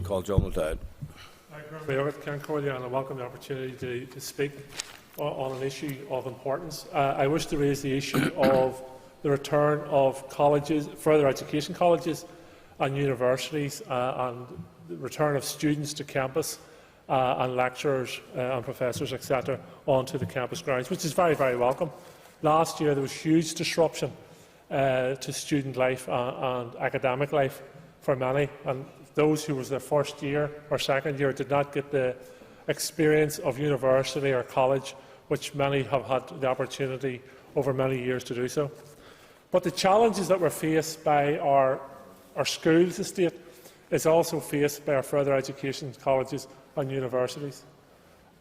call John Muldoon. And I welcome the opportunity to speak on an issue of importance. I wish to raise the issue of the return of colleges, further education colleges and universities, and the return of students to campus and lecturers and professors, etc., onto the campus grounds, which is very, very welcome. Last year there was huge disruption to student life and academic life for many, and those who was their first year or second year did not get the experience of university or college, which many have had the opportunity over many years to do so. But the challenges that were faced by our schools estate is also faced by our further education colleges and universities.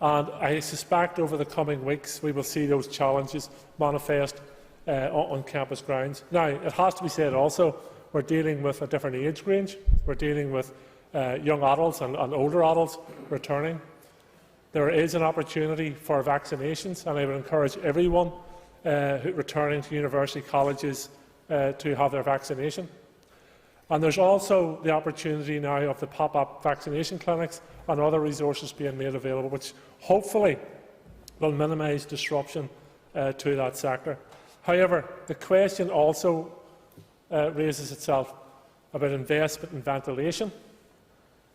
And I suspect over the coming weeks we will see those challenges manifest on campus grounds. Now, it has to be said also, we're dealing with a different age range. We're dealing with young adults and older adults returning. There is an opportunity for vaccinations, and I would encourage everyone returning to university colleges to have their vaccination. And there's also the opportunity now of the pop-up vaccination clinics and other resources being made available, which hopefully will minimise disruption to that sector. However, the question also raises itself about investment in ventilation,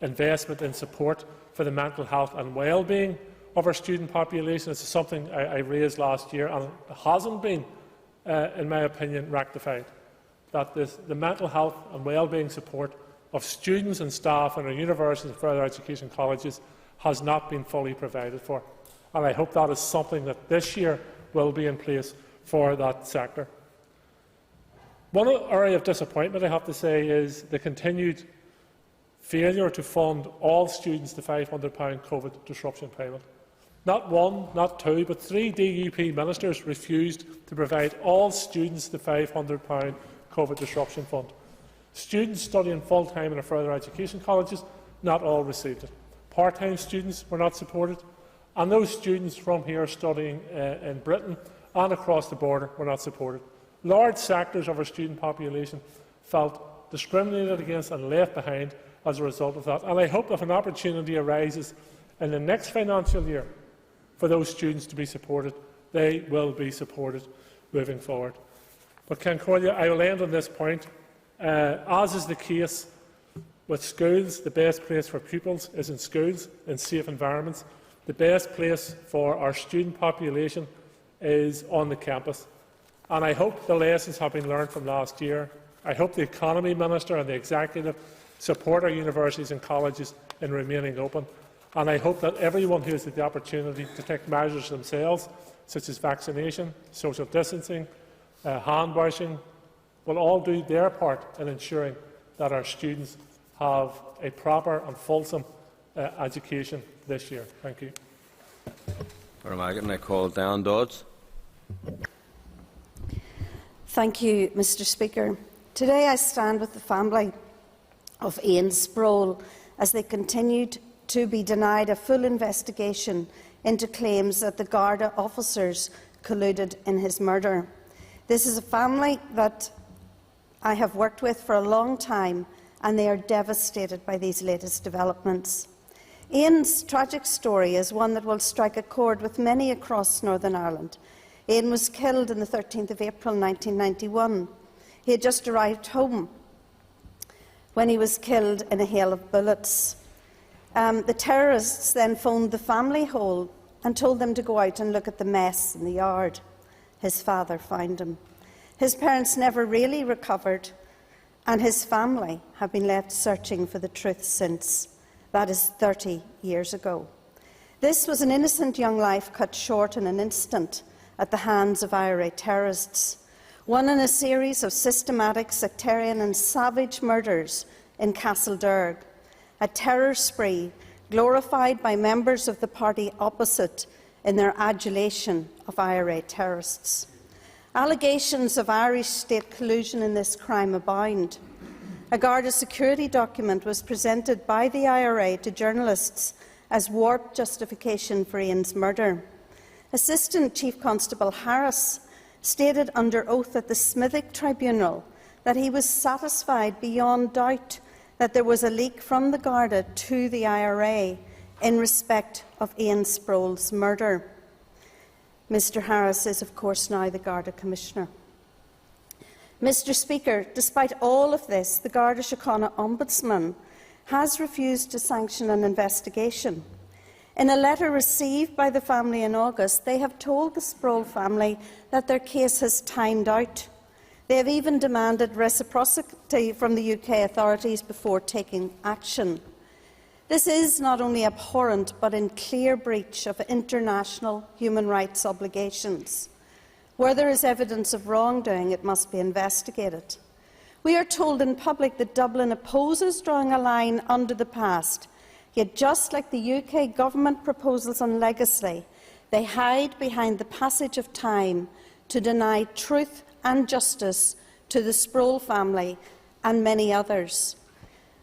investment in support for the mental health and well-being of our student population. This is something I raised last year, and it hasn't been, in my opinion, rectified. That the mental health and well-being support of students and staff in our universities and further education colleges has not been fully provided for. And I hope that is something that this year will be in place for that sector. One area of disappointment, I have to say, is the continued failure to fund all students the £500 COVID disruption payment. Not one, not two, but 3 DUP ministers refused to provide all students the £500 COVID disruption fund. Students studying full-time in our further education colleges, not all received it. Part-time students were not supported, and those students from here studying in Britain and across the border were not supported. Large sectors of our student population felt discriminated against and left behind as a result of that. And I hope if an opportunity arises in the next financial year for those students to be supported, they will be supported moving forward. But Concordia, I will end on this point. As is the case with schools, the best place for pupils is in schools, in safe environments. The best place for our student population is on the campus. And I hope the lessons have been learned from last year. I hope the Economy Minister and the Executive support our universities and colleges in remaining open. And I hope that everyone who has the opportunity to take measures themselves, such as vaccination, social distancing, hand washing, will all do their part in ensuring that our students have a proper and fulsome education this year. Thank you. I call Diane Dodds. Thank you, Mr. Speaker. Today I stand with the family of Ian Sproule as they continued to be denied a full investigation into claims that the Garda officers colluded in his murder. This is a family that I have worked with for a long time, and they are devastated by these latest developments. Ian's tragic story is one that will strike a chord with many across Northern Ireland. Ian was killed on the 13th of April 1991. He had just arrived home when he was killed in a hail of bullets. The terrorists then phoned the family home and told them to go out and look at the mess in the yard. His father found him. His parents never really recovered, and his family have been left searching for the truth since. That is 30 years ago. This was an innocent young life cut short in an instant at the hands of IRA terrorists, one in a series of systematic, sectarian and savage murders in Castlederg, a terror spree glorified by members of the party opposite in their adulation of IRA terrorists. Allegations of Irish state collusion in this crime abound. A Garda security document was presented by the IRA to journalists as warped justification for Ian's murder. Assistant Chief Constable Harris stated under oath at the Smithick Tribunal that he was satisfied beyond doubt that there was a leak from the Garda to the IRA in respect of Ian Sproule's murder. Mr Harris is, of course, now the Garda Commissioner. Mr Speaker, despite all of this, the Garda Síochána Ombudsman has refused to sanction an investigation. In a letter received by the family in August, they have told the Sproule family that their case has timed out. They have even demanded reciprocity from the UK authorities before taking action. This is not only abhorrent but in clear breach of international human rights obligations. Where there is evidence of wrongdoing, it must be investigated. We are told in public that Dublin opposes drawing a line under the past, yet just like the UK Government proposals on legacy, they hide behind the passage of time to deny truth and justice to the Sproule family and many others.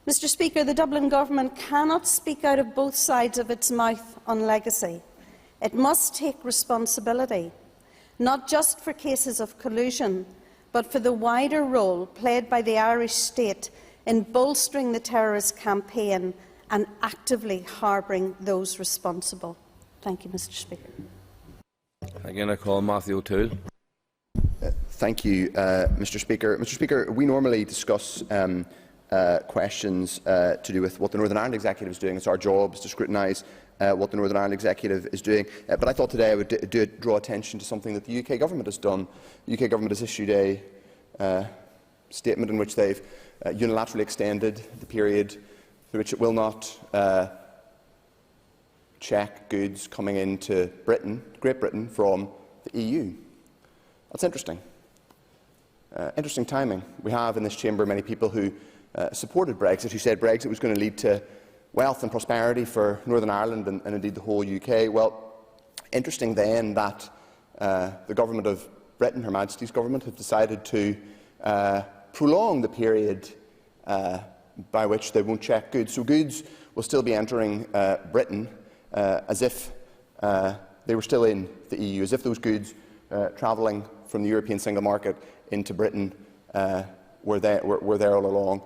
Mr Speaker, the Dublin Government cannot speak out of both sides of its mouth on legacy. It must take responsibility, not just for cases of collusion, but for the wider role played by the Irish state in bolstering the terrorist campaign and actively harbouring those responsible. Thank you, Mr Speaker. Again, I call Matthew O'Toole. Thank you, Mr Speaker. Mr Speaker, we normally discuss questions to do with what the Northern Ireland Executive is doing. It's our job to scrutinise what the Northern Ireland Executive is doing. But I thought today I would draw attention to something that the UK Government has done. The UK Government has issued a statement in which they've unilaterally extended the period through which it will not check goods coming into Great Britain from the EU. That's interesting. Interesting timing. We have in this chamber many people who supported Brexit, who said Brexit was going to lead to wealth and prosperity for Northern Ireland and indeed the whole UK. Well, interesting then that the Government of Britain, Her Majesty's Government, have decided to prolong the period by which they won't check goods. So goods will still be entering Britain as if they were still in the EU, as if those goods travelling from the European single market into Britain were there all along.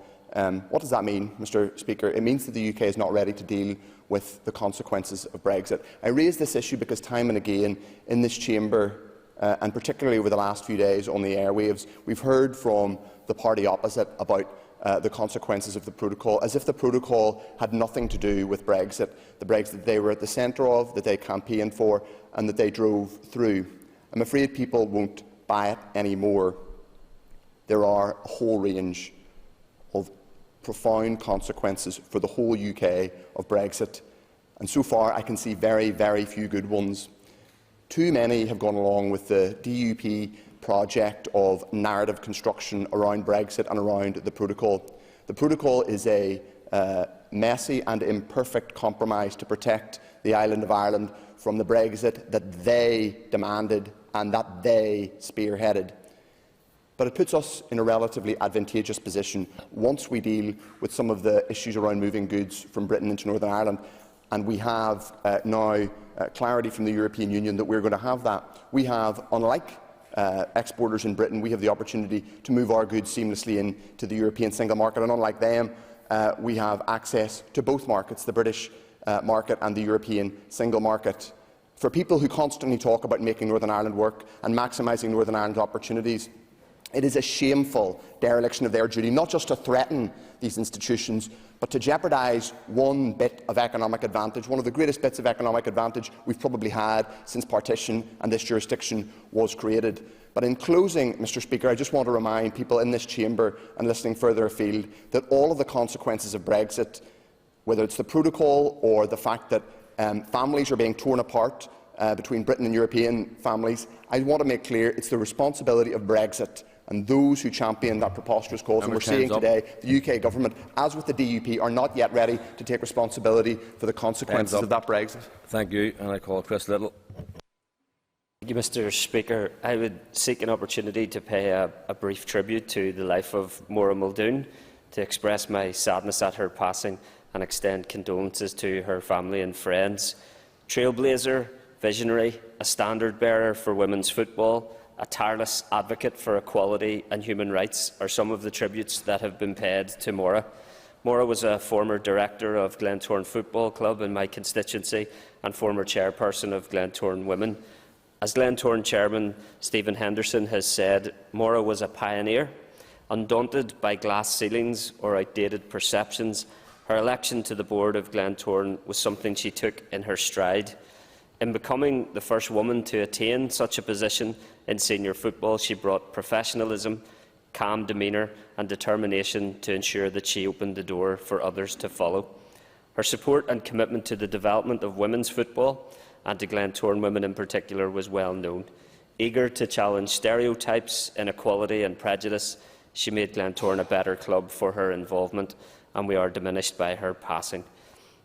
What does that mean, Mr Speaker? It means that the UK is not ready to deal with the consequences of Brexit. I raise this issue because time and again in this chamber, and particularly over the last few days on the airwaves, we've heard from the party opposite about the consequences of the protocol, as if the protocol had nothing to do with Brexit, the Brexit they were at the centre of, that they campaigned for and that they drove through. I'm afraid people won't buy it anymore. There are a whole range of profound consequences for the whole UK of Brexit, and so far I can see very, very few good ones. Too many have gone along with the DUP project of narrative construction around Brexit and around the protocol. The protocol is a messy and imperfect compromise to protect the island of Ireland from the Brexit that they demanded and that they spearheaded. But it puts us in a relatively advantageous position once we deal with some of the issues around moving goods from Britain into Northern Ireland, and we have now clarity from the European Union that we're going to have that. We have, unlike exporters in Britain, we have the opportunity to move our goods seamlessly into the European single market, and unlike them, we have access to both markets, the British market and the European single market. For people who constantly talk about making Northern Ireland work and maximising Northern Ireland's opportunities, it is a shameful dereliction of their duty, not just to threaten these institutions, but to jeopardise one bit of economic advantage, one of the greatest bits of economic advantage we've probably had since partition and this jurisdiction was created. But in closing, Mr Speaker, I just want to remind people in this chamber and listening further afield that all of the consequences of Brexit, whether it's the protocol or the fact that families are being torn apart between Britain and European families, I want to make clear it's the responsibility of Brexit and those who champion that preposterous cause. And we're seeing today the UK Government, as with the DUP, are not yet ready to take responsibility for the consequences of that Brexit. Thank you. And I call Chris Lyttle. Thank you, Mr Speaker. I would seek an opportunity to pay a brief tribute to the life of Maura Muldoon, to express my sadness at her passing and extend condolences to her family and friends. Trailblazer, visionary, a standard-bearer for women's football, a tireless advocate for equality and human rights are some of the tributes that have been paid to Maura. Maura was a former director of Glentoran Football Club in my constituency and former chairperson of Glentoran Women. As Glentoran chairman Stephen Henderson has said, Maura was a pioneer. Undaunted by glass ceilings or outdated perceptions, her election to the board of Glentoran was something she took in her stride. In becoming the first woman to attain such a position in senior football, she brought professionalism, calm demeanour and determination to ensure that she opened the door for others to follow. Her support and commitment to the development of women's football, and to Glentoran women in particular, was well known. Eager to challenge stereotypes, inequality and prejudice, she made Glentoran a better club for her involvement, and we are diminished by her passing.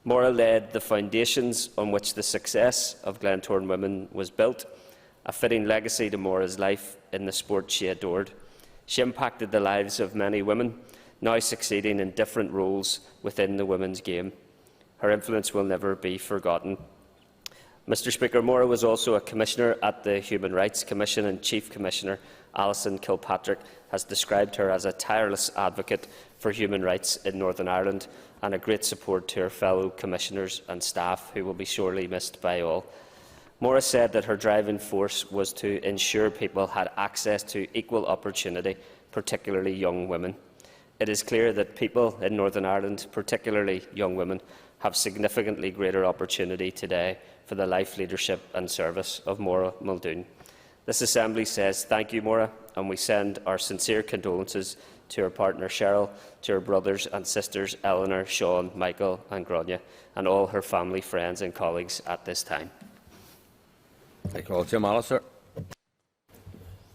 Maura laid the foundations on which the success of Glentoran women was built, a fitting legacy to Maura's life in the sport she adored. She impacted the lives of many women, now succeeding in different roles within the women's game. Her influence will never be forgotten. Mr Speaker, Maura was also a Commissioner at the Human Rights Commission, and Chief Commissioner Alison Kilpatrick has described her as a tireless advocate for human rights in Northern Ireland and a great support to her fellow Commissioners and staff, who will be sorely missed by all. Maura said that her driving force was to ensure people had access to equal opportunity, particularly young women. It is clear that people in Northern Ireland, particularly young women, have significantly greater opportunity today for the life, leadership and service of Maura Muldoon. This Assembly says thank you, Maura, and we send our sincere condolences to her partner Cheryl, to her brothers and sisters Eleanor, Sean, Michael and Grania, and all her family, friends and colleagues at this time. I call Jim Allister.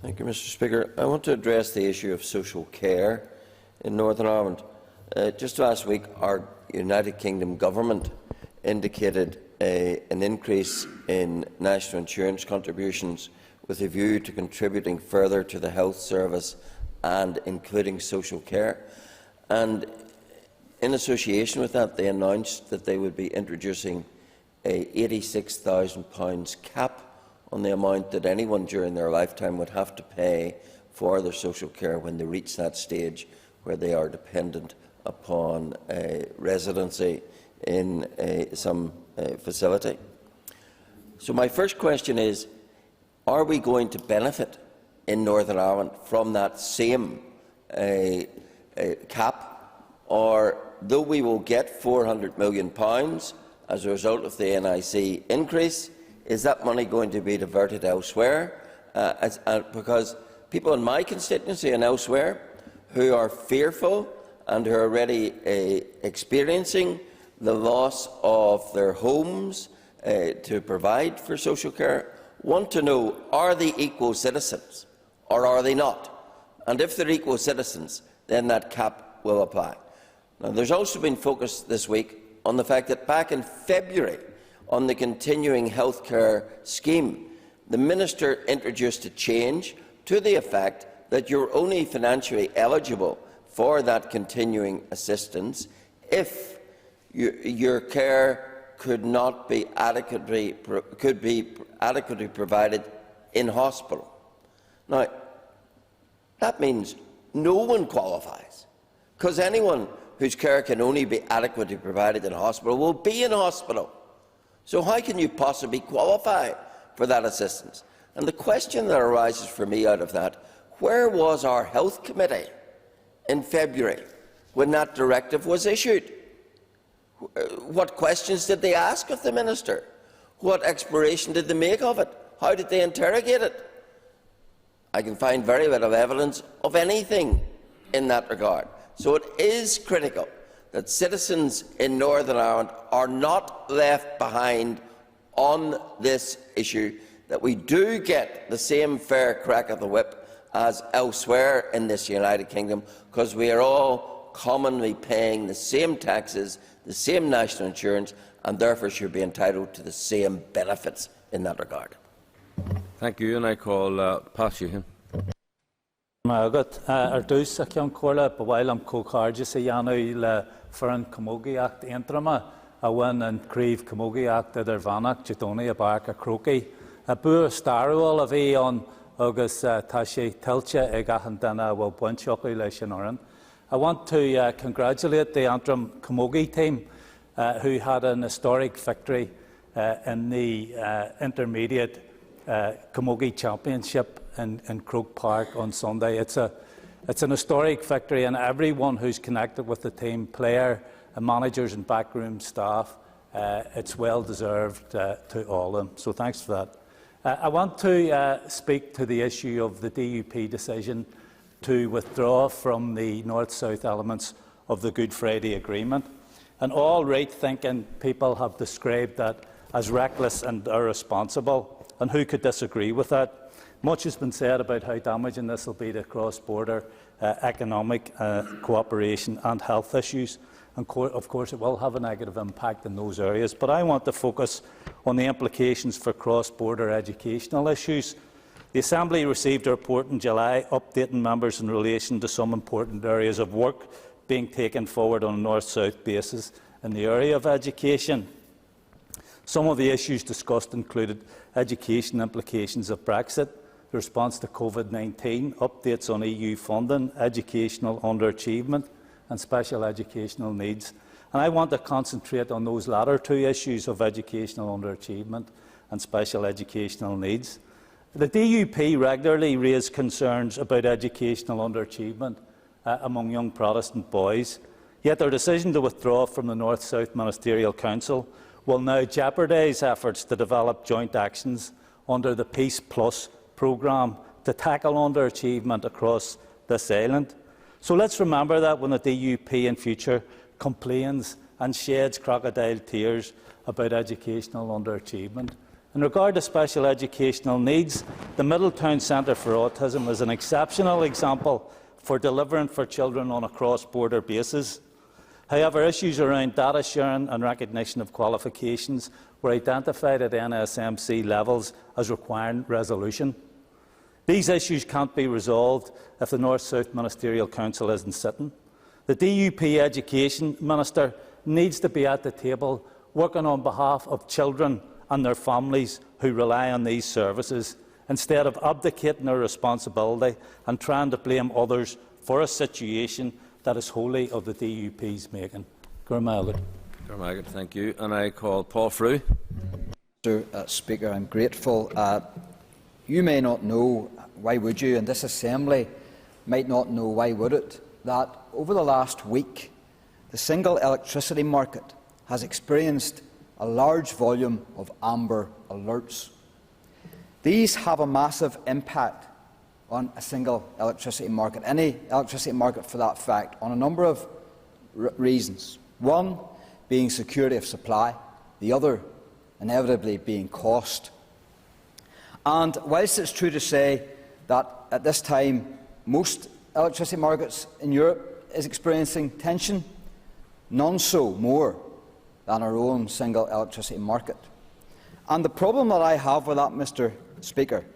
Thank you, Mr Speaker. I want to address the issue of social care in Northern Ireland. Just last week, our United Kingdom government indicated an increase in national insurance contributions with a view to contributing further to the health service and including social care. And in association with that, they announced that they would be introducing a £86,000 cap on the amount that anyone during their lifetime would have to pay for their social care when they reach that stage where they are dependent upon residency in some facility. So my first question is, are we going to benefit in Northern Ireland from that same cap, or though we will get £400 million as a result of the NIC increase, is that money going to be diverted elsewhere? Because people in my constituency and elsewhere who are fearful and who are already experiencing the loss of their homes to provide for social care want to know, are they equal citizens or are they not? And if they're equal citizens, then that cap will apply. Now, there's also been focus this week on the fact that back in February, on the continuing healthcare scheme, the Minister introduced a change to the effect that you're only financially eligible for that continuing assistance if your care could be adequately provided in hospital. Now, that means no one qualifies, because anyone whose care can only be adequately provided in hospital will be in hospital. So how can you possibly qualify for that assistance? And the question that arises for me out of that, where was our Health Committee in February when that directive was issued? What questions did they ask of the Minister? What exploration did they make of it? How did they interrogate it? I can find very little evidence of anything in that regard. So it is critical that citizens in Northern Ireland are not left behind on this issue, that we do get the same fair crack of the whip as elsewhere in this United Kingdom, because we are all commonly paying the same taxes, the same national insurance, and therefore should be entitled to the same benefits in that regard. Thank you, and I call Sheehan. Mágad ar dús a ceann comhairle bhfuil am cócáide sa dhéanamh le foran Camogie acht Antrim a bhain an críomh Camogie acht idir bhanach Jadónaí a barc a Crocaí. A bu starúil a bhí an agus tá sé tiltte ag achan dana bhfuil buinteochaí leis an oran. I want to congratulate the Antrim Camogie team, who had an historic victory in the intermediate Camogie Championship in Croke Park on Sunday. It's an historic victory, and everyone who's connected with the team, player, managers and backroom staff, it's well deserved to all of them. So thanks for that. I want to speak to the issue of the DUP decision to withdraw from the North-South elements of the Good Friday Agreement. And all right-thinking people have described that as reckless and irresponsible, and who could disagree with that? Much has been said about how damaging this will be to cross-border economic cooperation and health issues. And of course, it will have a negative impact in those areas. But I want to focus on the implications for cross-border educational issues. The Assembly received a report in July updating members in relation to some important areas of work being taken forward on a North-South basis in the area of education. Some of the issues discussed included education implications of Brexit, the response to COVID-19, updates on EU funding, educational underachievement and special educational needs. And I want to concentrate on those latter two issues of educational underachievement and special educational needs. The DUP regularly raised concerns about educational underachievement among young Protestant boys, yet their decision to withdraw from the North-South Ministerial Council will now jeopardise efforts to develop joint actions under the Peace Plus programme to tackle underachievement across this island. So let's remember that when the DUP in future complains and sheds crocodile tears about educational underachievement. In regard to special educational needs, the Middletown Centre for Autism is an exceptional example for delivering for children on a cross-border basis. However, issues around data sharing and recognition of qualifications were identified at NSMC levels as requiring resolution. These issues can't be resolved if the North-South Ministerial Council isn't sitting. The DUP Education Minister needs to be at the table working on behalf of children and their families who rely on these services, instead of abdicating their responsibility and trying to blame others for a situation that is wholly of the DUP's making. Thank you. And I call Paul Frew. Mr. Speaker, I'm grateful. You may not know, why would you, and this Assembly might not know, why would it, that over the last week the single electricity market has experienced a large volume of amber alerts. These have a massive impact on a single electricity market, any electricity market for that fact, on a number of reasons. One being security of supply, the other inevitably being cost. And whilst it's true to say that at this time most electricity markets in Europe is experiencing tension, none so more than our own single electricity market. And the problem that I have with that, Mr. Speaker,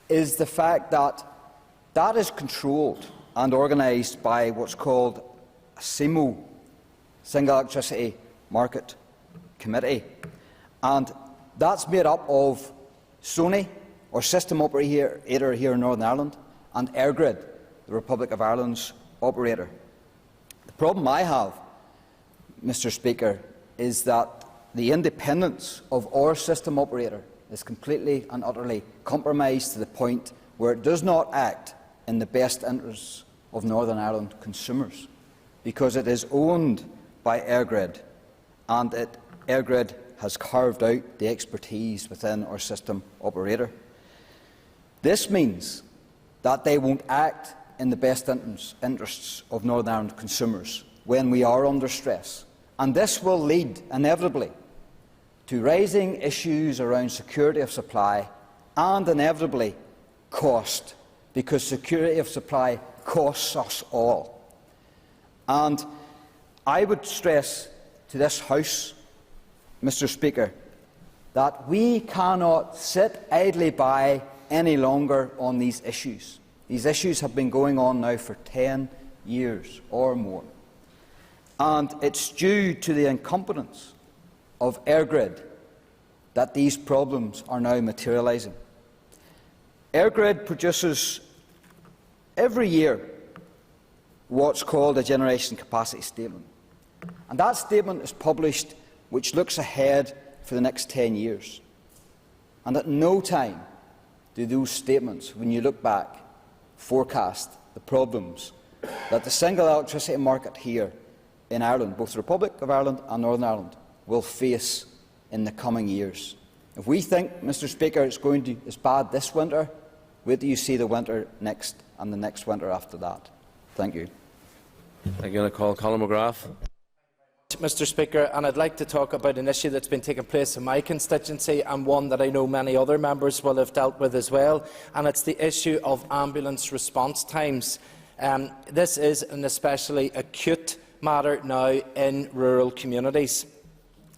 is the fact that that is controlled and organised by what's called a SEMO, Single Electricity Market Committee. And that's made up of Sony, or system operator here in Northern Ireland, and EirGrid, the Republic of Ireland's operator. The problem I have, Mr. Speaker, is that the independence of our system operator is completely and utterly compromised to the point where it does not act in the best interests of Northern Ireland consumers, because it is owned by EirGrid, and EirGrid has carved out the expertise within our system operator. This means that they won't act in the best interests of Northern Ireland consumers when we are under stress. And this will lead, inevitably, to raising issues around security of supply and, inevitably, cost, because security of supply costs us all. And I would stress to this House, Mr. Speaker, that we cannot sit idly by any longer on these issues. These issues have been going on now for 10 years or more. And it's due to the incompetence of EirGrid that these problems are now materialising. EirGrid produces every year what's called a generation capacity statement. And that statement is published, which looks ahead for the next 10 years. And at no time do those statements, when you look back, forecast the problems that the single electricity market here in Ireland, both the Republic of Ireland and Northern Ireland, will face in the coming years. If we think, Mr Speaker, it's bad this winter, wait till you see the winter next and the next winter after that. Thank you. I'm going to call Colin McGrath. Mr Speaker, and I'd like to talk about an issue that's been taking place in my constituency and one that I know many other members will have dealt with as well, and it's the issue of ambulance response times. This is an especially acute matter now in rural communities.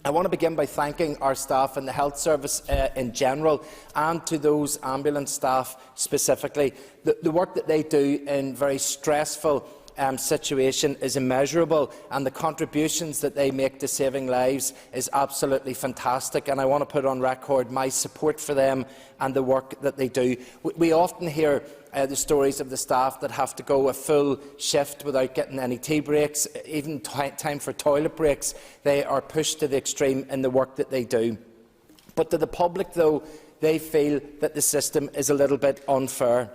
I want to begin by thanking our staff in the health service in general, and to those ambulance staff specifically. The work that they do in very stressful situation is immeasurable, and the contributions that they make to saving lives is absolutely fantastic, and I want to put on record my support for them and the work that they do. We often hear the stories of the staff that have to go a full shift without getting any tea breaks, even time for toilet breaks. They are pushed to the extreme in the work that they do. But to the public, though, they feel that the system is a little bit unfair.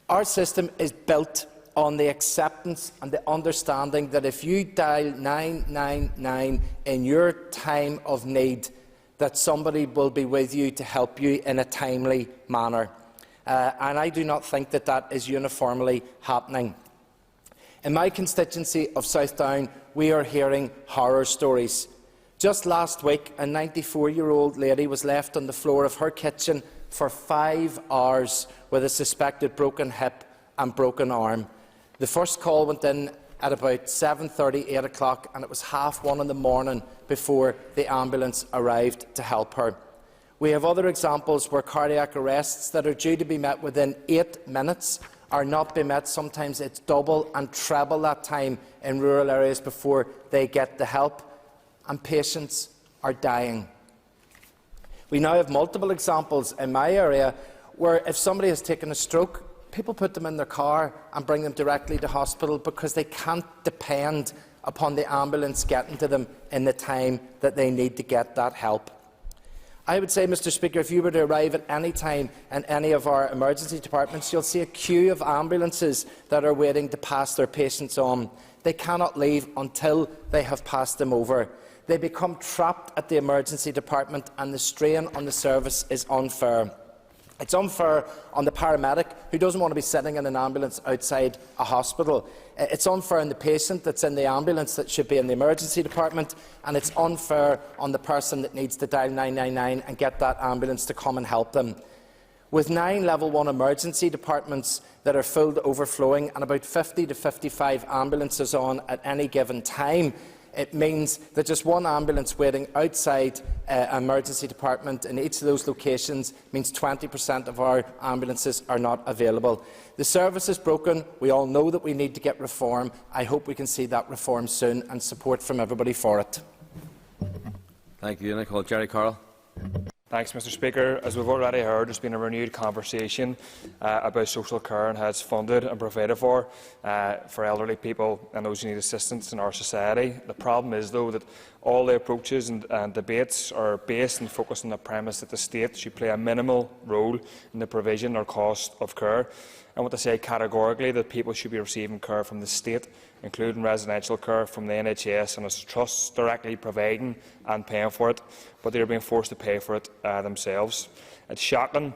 Our system is built on the acceptance and the understanding that if you dial 999 in your time of need, that somebody will be with you to help you in a timely manner. And I do not think that that is uniformly happening. In my constituency of South Down, we are hearing horror stories. Just last week, a 94-year-old lady was left on the floor of her kitchen for 5 hours with a suspected broken hip and broken arm. The first call went in at about 7:30, 8 o'clock, and it was 1:30 in the morning before the ambulance arrived to help her. We have other examples where cardiac arrests that are due to be met within 8 minutes are not being met. Sometimes it's double and treble that time in rural areas before they get the help, and patients are dying. We now have multiple examples in my area where if somebody has taken a stroke, people put them in their car and bring them directly to hospital because they can't depend upon the ambulance getting to them in the time that they need to get that help. I would say, Mr Speaker, if you were to arrive at any time in any of our emergency departments, you'll see a queue of ambulances that are waiting to pass their patients on. They cannot leave until they have passed them over. They become trapped at the emergency department, and the strain on the service is unfair. It's unfair on the paramedic who doesn't want to be sitting in an ambulance outside a hospital. It's unfair on the patient that's in the ambulance that should be in the emergency department, and it's unfair on the person that needs to dial 999 and get that ambulance to come and help them. With 9 level 1 emergency departments that are full to overflowing and about 50 to 55 ambulances on at any given time, it means that just one ambulance waiting outside an emergency department in each of those locations means 20% of our ambulances are not available. The service is broken. We all know that we need to get reform. I hope we can see that reform soon, and support from everybody for it. Thank you. And I call Gerry Carroll. Thanks, Mr Speaker. As we've already heard, there's been a renewed conversation about social care and how it's funded and provided for elderly people and those who need assistance in our society. The problem is, though, that all the approaches and debates are based and focused on the premise that the state should play a minimal role in the provision or cost of care. I want to say categorically that people should be receiving care from the state, including residential care from the NHS and its trusts directly providing and paying for it, but they are being forced to pay for it themselves. It's shocking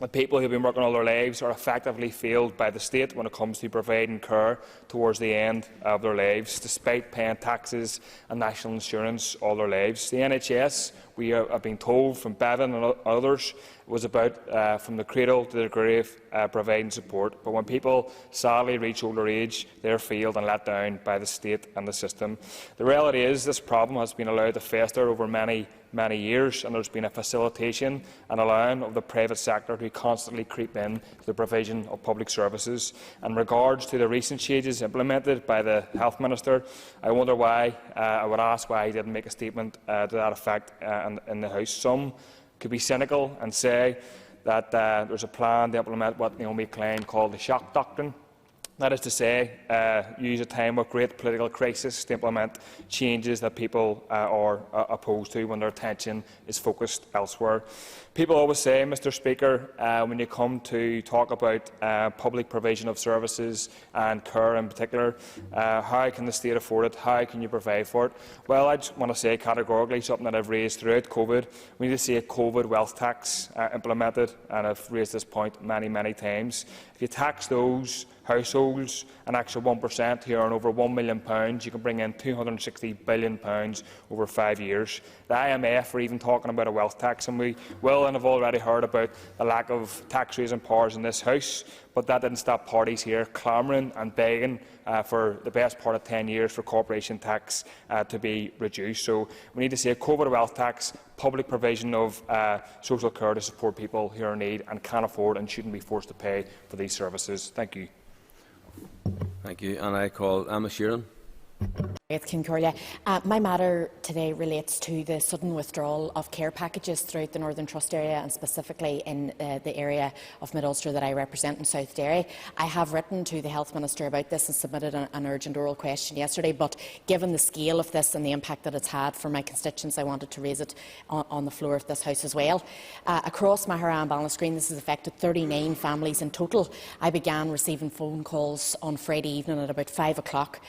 that people who have been working all their lives are effectively failed by the state when it comes to providing care towards the end of their lives, despite paying taxes and national insurance all their lives. The NHS, we have been told from Bevan and others, was about from the cradle to the grave providing support. But when people sadly reach older age, they are failed and let down by the state and the system. The reality is this problem has been allowed to fester over many years, and there has been a facilitation and allowing of the private sector to constantly creep in to the provision of public services. In regards to the recent changes implemented by the Health Minister, I wonder why, I would ask why he didn't make a statement to that effect in the House. Some could be cynical and say that there's a plan to implement what Naomi Klein called the shock doctrine, That is to say, use a time of great political crisis to implement changes that people are opposed to when their attention is focused elsewhere. People always say, Mr Speaker, when you come to talk about public provision of services and care in particular, how can the state afford it? How can you provide for it? Well, I just want to say categorically something that I've raised throughout COVID. We need to see a COVID wealth tax implemented, and I've raised this point many, many times. If you tax those households an extra 1% who earn over £1 million, you can bring in £260 billion over 5 years. The IMF are even talking about a wealth tax, and we will and have already heard about the lack of tax-raising powers in this House, but that didn't stop parties here clamouring and begging for the best part of 10 years for corporation tax to be reduced. So we need to see a COVID wealth tax, public provision of social care to support people who are in need and can't afford and shouldn't be forced to pay for these services. Thank you. Thank you. And I call Emma Sheerin. My matter today relates to the sudden withdrawal of care packages throughout the Northern Trust area, and specifically in the area of Mid-Ulster that I represent in South Derry. I have written to the Health Minister about this and submitted an urgent oral question yesterday, but given the scale of this and the impact that it's had for my constituents, I wanted to raise it on the floor of this House as well. Across Maura and Ballinascreen, this has affected 39 families in total. I began receiving phone calls on Friday evening at about 5 o'clock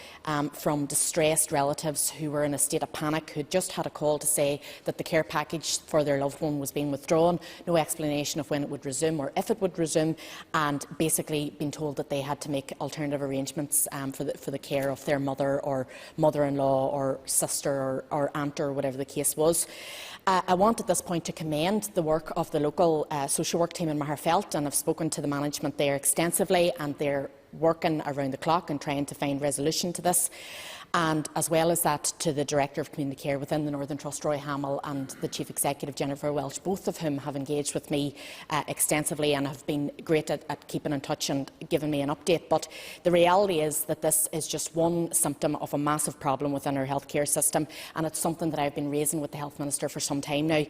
from distressed relatives who were in a state of panic, who had just had a call to say that the care package for their loved one was being withdrawn, no explanation of when it would resume or if it would resume, and basically been told that they had to make alternative arrangements for the care of their mother or mother-in-law or sister or aunt or whatever the case was. I want at this point to commend the work of the local social work team in Maherfelt, and I've spoken to the management there extensively, and they're working around the clock and trying to find resolution to this. And as well as that, to the Director of Community Care within the Northern Trust, Roy Hamill, and the Chief Executive, Jennifer Welch, both of whom have engaged with me extensively and have been great at keeping in touch and giving me an update. But the reality is that this is just one symptom of a massive problem within our healthcare system, and it's something that I've been raising with the Health Minister for some time now.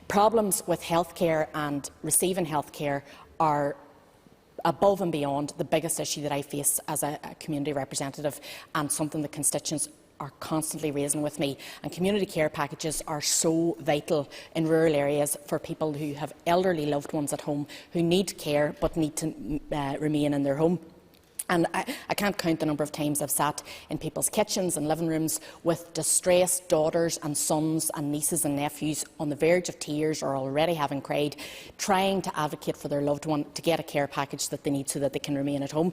Problems with healthcare and receiving healthcare are above and beyond the biggest issue that I face as a community representative, and something that constituents are constantly raising with me. And community care packages are so vital in rural areas for people who have elderly loved ones at home who need care but need to remain in their home. And I can't count the number of times I've sat in people's kitchens and living rooms with distressed daughters and sons and nieces and nephews on the verge of tears or already having cried, trying to advocate for their loved one to get a care package that they need so that they can remain at home.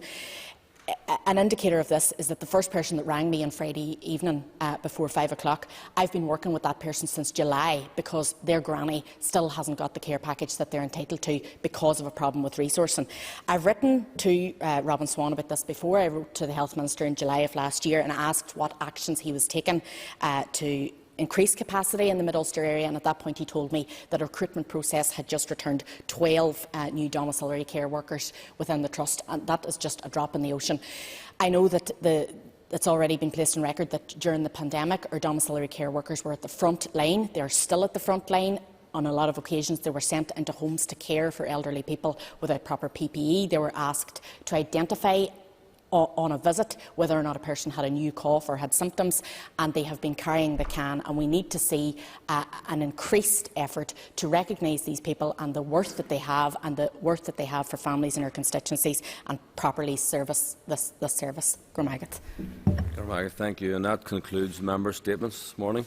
An indicator of this is that the first person that rang me on Friday evening before 5 o'clock, I've been working with that person since July because their granny still hasn't got the care package that they're entitled to because of a problem with resourcing. I've written to Robin Swan about this before. I wrote to the Health Minister in July of last year and asked what actions he was taking to increase capacity in the Mid-Ulster area, and at that point he told me that a recruitment process had just returned 12 new domiciliary care workers within the Trust, and that is just a drop in the ocean. I know that it's already been placed on record that during the pandemic our domiciliary care workers were at the front line. They are still at the front line. On a lot of occasions they were sent into homes to care for elderly people without proper PPE. They were asked to identify on a visit whether or not a person had a new cough or had symptoms, and they have been carrying the can, and we need to see an increased effort to recognise these people and the worth that they have and the worth that they have for families in our constituencies, and properly service this service. Thank you. And that concludes member statements this morning.